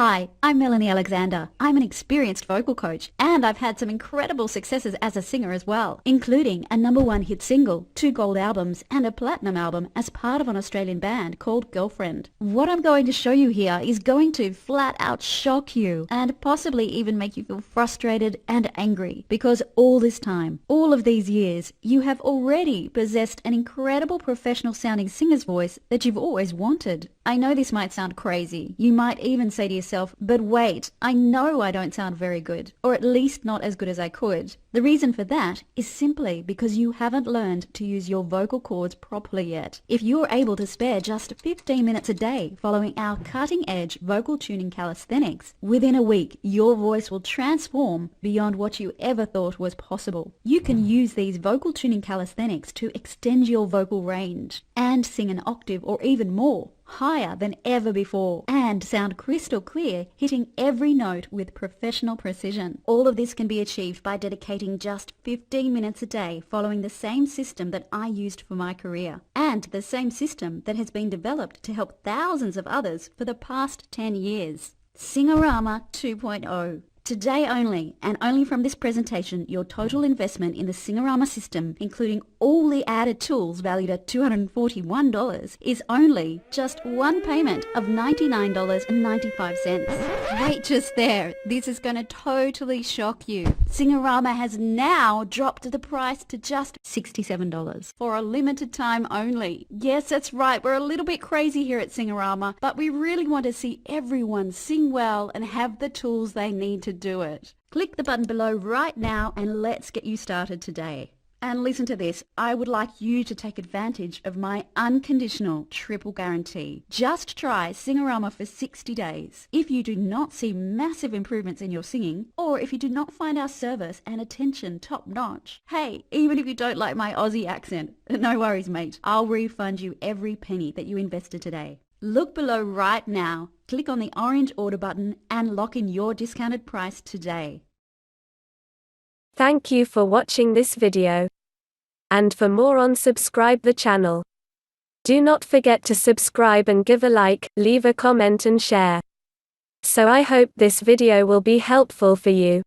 Hi, I'm Melanie Alexander. I'm an experienced vocal coach, and I've had some incredible successes as a singer as well, including a #1 hit single, 2 gold albums, and a platinum album as part of an Australian band called Girlfriend. What I'm going to show you here is going to flat out shock you and possibly even make you feel frustrated and angry, because all this time, all of these years, you have already possessed an incredible professional sounding singer's voice that you've always wanted. I know this might sound crazy. You might even say to yourself, but wait, I know I don't sound very good, or at least not as good as I could. The reason for that is simply because you haven't learned to use your vocal cords properly yet. If you're able to spare just 15 minutes a day following our cutting-edge vocal tuning calisthenics, within a week your voice will transform beyond what you ever thought was possible. You can use these vocal tuning calisthenics to extend your vocal range and sing an octave or even more higher than ever before, and sound crystal clear, hitting every note with professional precision. All of this can be achieved by dedicating just 15 minutes a day following the same system that I used for my career, and the same system that has been developed to help thousands of others for the past 10 years. Singorama 2.0. Today only, and only from this presentation, your total investment in the Singorama system, including all the added tools valued at $241, is only just one payment of $99.95. Wait just there, this is going to totally shock you. Singorama has now dropped the price to just $67 for a limited time only. Yes, that's right, we're a little bit crazy here at Singorama, but we really want to see everyone sing well and have the tools they need to do it. Click the button below right now and let's get you started today. And listen to this, I would like you to take advantage of my unconditional triple guarantee. Just try Singorama for 60 days. If you do not see massive improvements in your singing, or if you do not find our service and attention top notch, hey, even if you don't like my Aussie accent, no worries mate, I'll refund you every penny that you invested today. Look below right now, click on the orange order button and lock in your discounted price today. Thank you for watching this video. And for more on, subscribe the channel. Do not forget to subscribe and give a like, leave a comment and share. So I hope this video will be helpful for you.